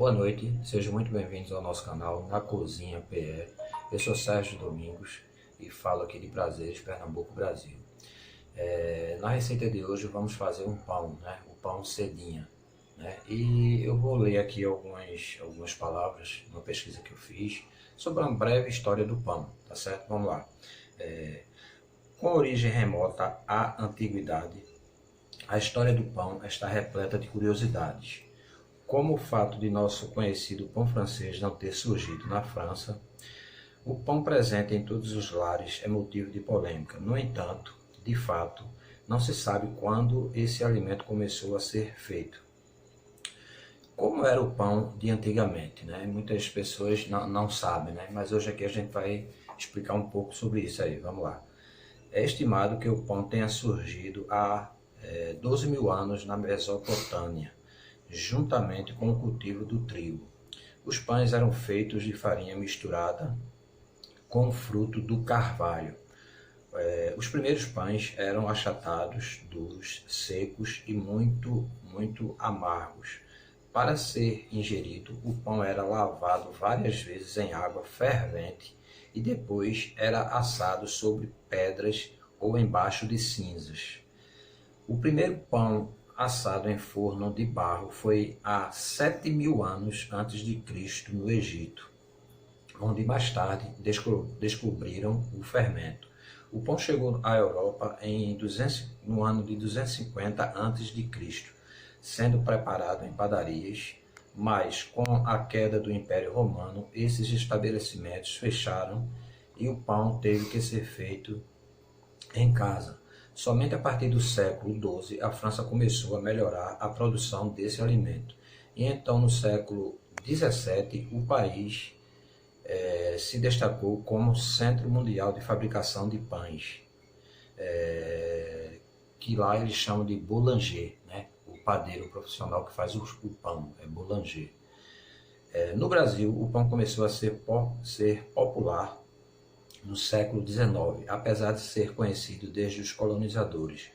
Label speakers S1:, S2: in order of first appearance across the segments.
S1: Boa noite, sejam muito bem-vindos ao nosso canal Na Cozinha PE. Eu sou Sérgio Domingos e falo aqui de Prazeres, Pernambuco, Brasil. Na receita de hoje vamos fazer um pão, né? O pão cedinha, né? E eu vou ler aqui algumas palavras, uma pesquisa que eu fiz sobre uma breve história do pão, tá certo? Vamos lá. Com origem remota à antiguidade, a história do pão está repleta de curiosidades. Como o fato de nosso conhecido pão francês não ter surgido na França, o pão presente em todos os lares é motivo de polêmica. No entanto, de fato, não se sabe quando esse alimento começou a ser feito. Como era o pão de antigamente, né? Muitas pessoas não sabem, né? Mas hoje aqui a gente vai explicar um pouco sobre isso aí. Vamos lá. É estimado que o pão tenha surgido há 12 mil anos na Mesopotâmia, juntamente com o cultivo do trigo. Os pães eram feitos de farinha misturada com o fruto do carvalho. Os primeiros pães eram achatados, duros, secos e muito amargos. Para ser ingerido, o pão era lavado várias vezes em água fervente e depois era assado sobre pedras ou embaixo de cinzas. O primeiro pão assado em forno de barro foi há 7 mil anos antes de Cristo no Egito, onde mais tarde descobriram o fermento. O pão chegou à Europa no ano de 250 antes de Cristo, sendo preparado em padarias, mas com a queda do Império Romano, esses estabelecimentos fecharam e o pão teve que ser feito em casa. Somente a partir do século XII a França começou a melhorar a produção desse alimento. E então no século XVII o país se destacou como centro mundial de fabricação de pães, que lá eles chamam de boulanger, né? O padeiro profissional que faz o pão, é boulanger. No Brasil o pão começou a ser popular no século XIX, apesar de ser conhecido desde os colonizadores.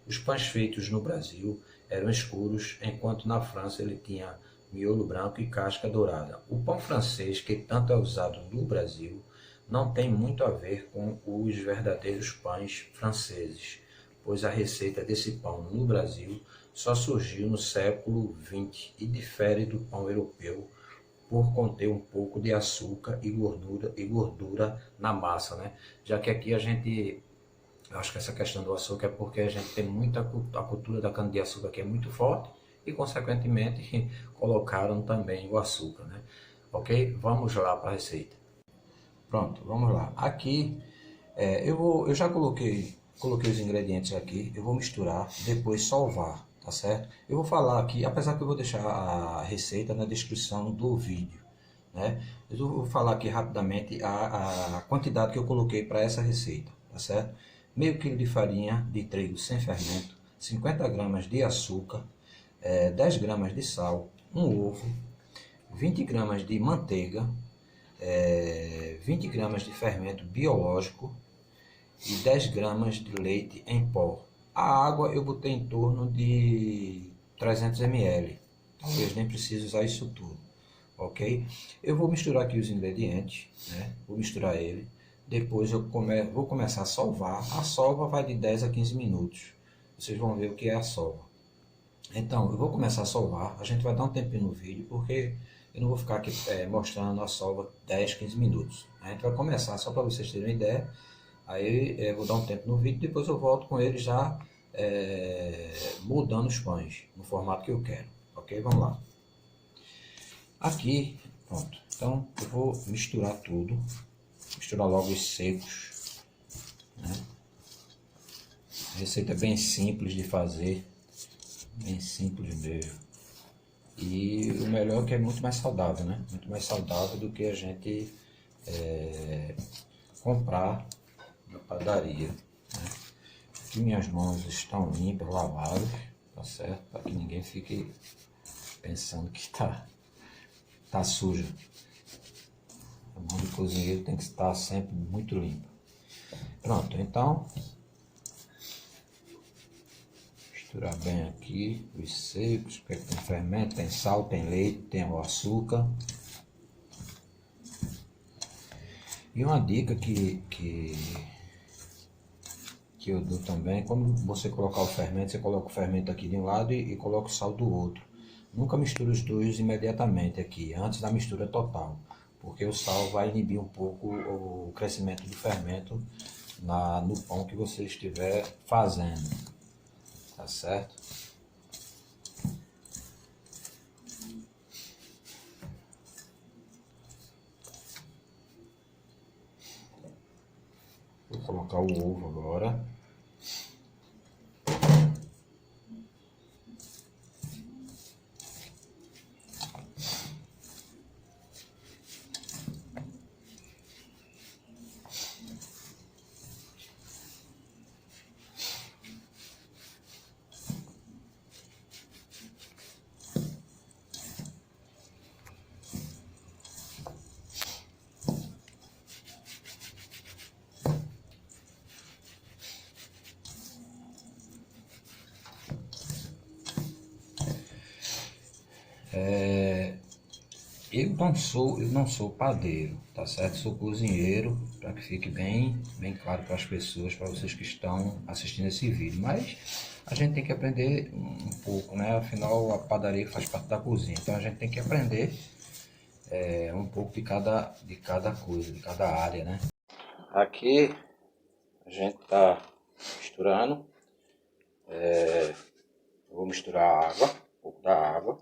S1: Os pães feitos no Brasil eram escuros, enquanto na França ele tinha miolo branco e casca dourada. O pão francês, que tanto é usado no Brasil, não tem muito a ver com os verdadeiros pães franceses, pois a receita desse pão no Brasil só surgiu no século XX e difere do pão europeu por conter um pouco de açúcar e gordura na massa, né? Já que aqui eu acho que essa questão do açúcar é porque a gente tem a cultura da cana-de-açúcar que é muito forte e, consequentemente, colocaram também o açúcar, né? Ok? Vamos lá para a receita. Pronto, vamos lá. Aqui, eu já coloquei os ingredientes aqui, eu vou misturar, depois salvar, tá certo? Eu vou falar aqui, apesar que eu vou deixar a receita na descrição do vídeo, né? Eu vou falar aqui rapidamente a quantidade que eu coloquei para essa receita, tá certo? Meio quilo de farinha de trigo sem fermento, 50 gramas de açúcar, 10 gramas de sal, um ovo, 20 gramas de manteiga, 20 gramas de fermento biológico e 10 gramas de leite em pó. A água eu botei em torno de 300 ml, talvez nem precise usar isso tudo, ok? Eu vou misturar aqui os ingredientes, né? Vou misturar ele, depois eu vou começar a solvar. A solva vai de 10 a 15 minutos, vocês vão ver o que é a solva. Então, eu vou começar a solvar, a gente vai dar um tempinho no vídeo, porque eu não vou ficar aqui mostrando a solva 10, 15 minutos. A gente vai começar, só para vocês terem uma ideia, aí eu vou dar um tempo no vídeo, depois eu volto com ele já mudando os pães, no formato que eu quero, ok? Vamos lá. Aqui, pronto, então eu vou misturar tudo, misturar logo os secos, né? A receita é bem simples de fazer, bem simples mesmo. E o melhor é que é muito mais saudável, né? Muito mais saudável do que a gente comprar na padaria, né? Aqui minhas mãos estão limpas, lavadas, tá certo? Para que ninguém fique pensando que tá suja. A mão do cozinheiro tem que estar sempre muito limpa. Pronto, então Misturar bem aqui os secos, porque tem fermento, tem sal, tem leite, tem o açúcar. E uma dica que eu dou também, quando você colocar o fermento, você coloca o fermento aqui de um lado e coloca o sal do outro. Nunca misture os dois imediatamente aqui, antes da mistura total, porque o sal vai inibir um pouco o crescimento do fermento no pão que você estiver fazendo, tá certo? Vou colocar o ovo agora. Eu não sou padeiro, tá certo? Sou cozinheiro, para que fique bem claro para as pessoas, para vocês que estão assistindo esse vídeo. Mas a gente tem que aprender um pouco, né? Afinal, a padaria faz parte da cozinha, então a gente tem que aprender um pouco de cada coisa, de cada área, né? Aqui a gente tá misturando, vou misturar água, um pouco da água.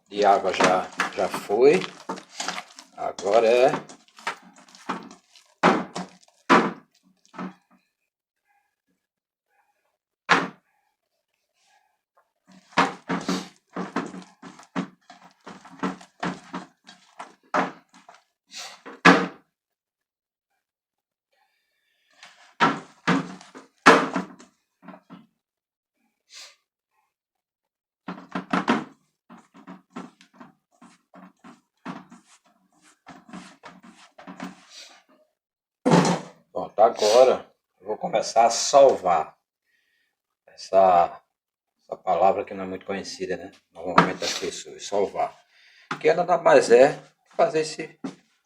S1: De água já foi, agora é pronto. Agora eu vou começar a salvar essa palavra que não é muito conhecida, né? Normalmente das pessoas, salvar. Que nada mais é fazer esse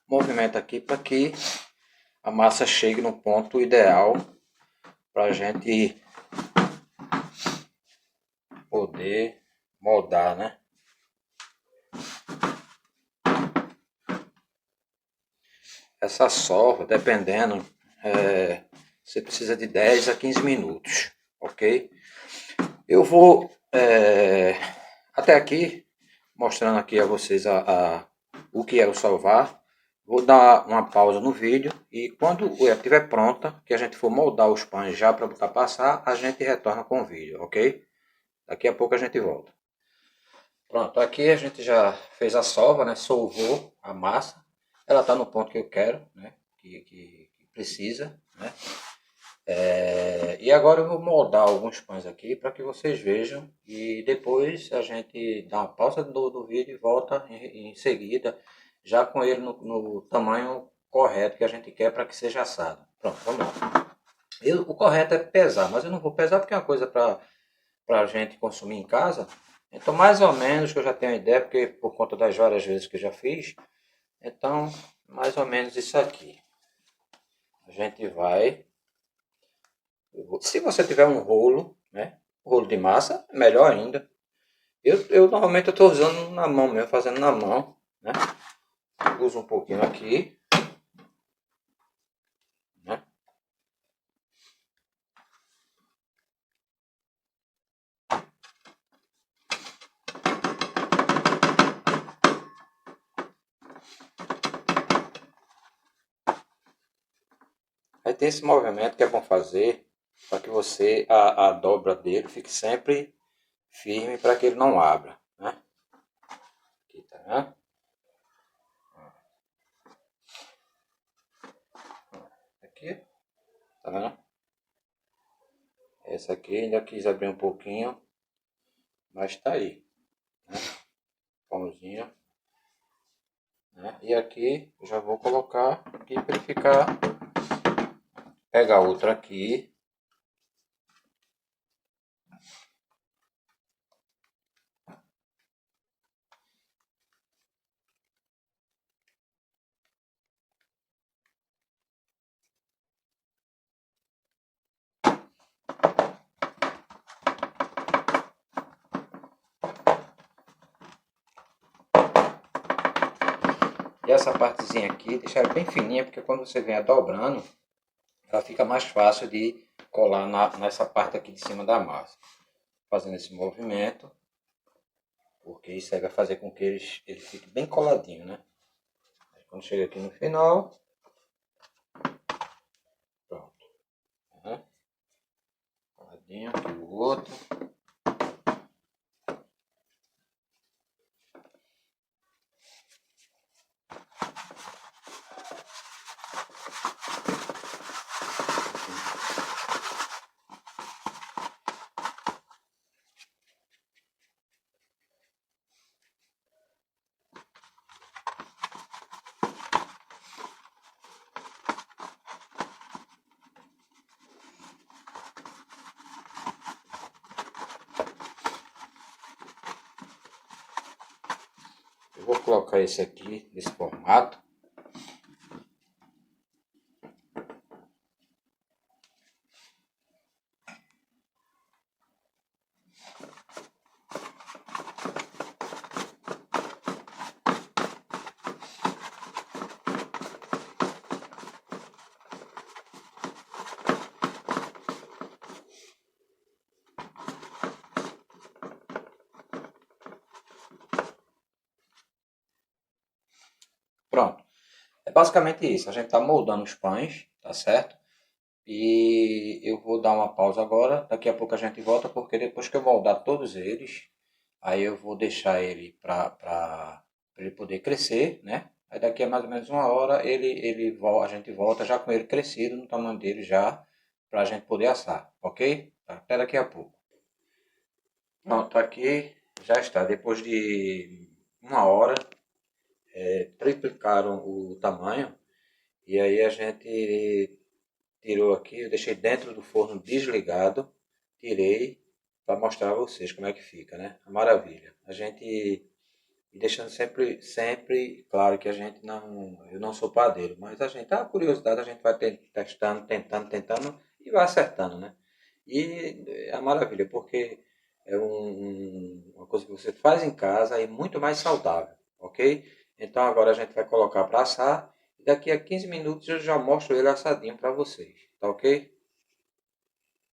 S1: movimento aqui para que a massa chegue no ponto ideal para a gente poder moldar, né? Essa sova, dependendo, você precisa de 10 a 15 minutos, ok? Eu vou até aqui mostrando aqui a vocês o que é o salvar. Vou dar uma pausa no vídeo e quando ela estiver pronta, que a gente for moldar os pães já para botar passar, a gente retorna com o vídeo, ok? Daqui a pouco a gente volta. Pronto, aqui a gente já fez a sova, né? Solvou a massa. Ela está no ponto que eu quero, né? Que precisa, né? E agora eu vou moldar alguns pães aqui para que vocês vejam e depois a gente dá uma pausa do vídeo e volta em seguida já com ele no tamanho correto que a gente quer para que seja assado. Pronto, vamos lá. O correto é pesar, mas eu não vou pesar porque é uma coisa para a gente consumir em casa. Então, mais ou menos, que eu já tenho uma ideia, porque por conta das várias vezes que eu já fiz, então, mais ou menos isso aqui. A gente vai... Se você tiver um rolo, né? Rolo de massa, melhor ainda. Eu normalmente estou usando na mão mesmo, fazendo na mão, né? Uso um pouquinho aqui, né? Aí tem esse movimento que é bom fazer para que você, a dobra dele fique sempre firme para que ele não abra, né? Aqui, tá vendo? Aqui, tá vendo? Essa aqui ainda quis abrir um pouquinho, mas tá aí, né? Pãozinho, né? E aqui eu já vou colocar aqui para ele ficar, pegar outra aqui. E essa partezinha aqui, deixar ela bem fininha, porque quando você vem dobrando, ela fica mais fácil de colar nessa parte aqui de cima da massa. Fazendo esse movimento, porque isso aí vai fazer com que ele fique bem coladinho, né? Aí quando chega aqui no final, pronto. Uhum. Coladinho aqui o outro. Eu vou colocar esse aqui nesse formato. Pronto. É basicamente isso. A gente está moldando os pães, tá certo? E eu vou dar uma pausa agora. Daqui a pouco a gente volta, porque depois que eu moldar todos eles, aí eu vou deixar ele para ele poder crescer, né? Aí daqui a mais ou menos uma hora a gente volta já com ele crescido no tamanho dele já, para a gente poder assar, ok? Até daqui a pouco. Pronto, aqui já está. Depois de uma hora, triplicaram o tamanho. E aí a gente tirou aqui, eu deixei dentro do forno desligado, tirei para mostrar a vocês como é que fica, né? A maravilha. A gente e deixando sempre claro que a gente não, eu não sou padeiro, mas a gente, a curiosidade, a gente vai testando, tentando e vai acertando, né? E é a maravilha, porque é uma coisa que você faz em casa e muito mais saudável, ok? Então agora a gente vai colocar para assar e daqui a 15 minutos eu já mostro ele assadinho para vocês, tá ok?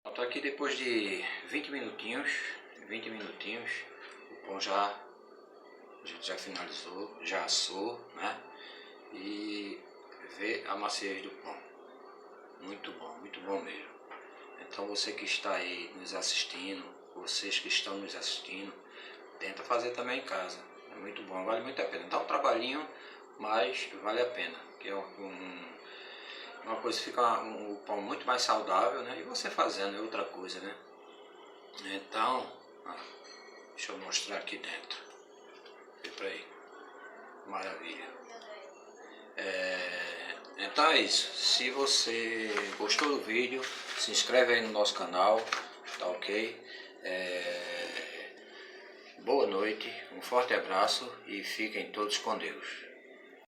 S1: Estou aqui depois de 20 minutinhos, o pão a gente já finalizou, já assou, né? E vê a maciez do pão. Muito bom mesmo. Então você que está aí nos assistindo, vocês que estão nos assistindo, tenta fazer também em casa. É muito bom, vale muito a pena. Dá um trabalhinho, mas vale a pena. Que é uma coisa que fica o pão muito mais saudável, né? E você fazendo é outra coisa, né? Então, deixa eu mostrar aqui dentro. Vê pra aí. Maravilha. Então é isso. Se você gostou do vídeo, se inscreve aí no nosso canal, tá ok? Boa noite, um forte abraço e fiquem todos com Deus.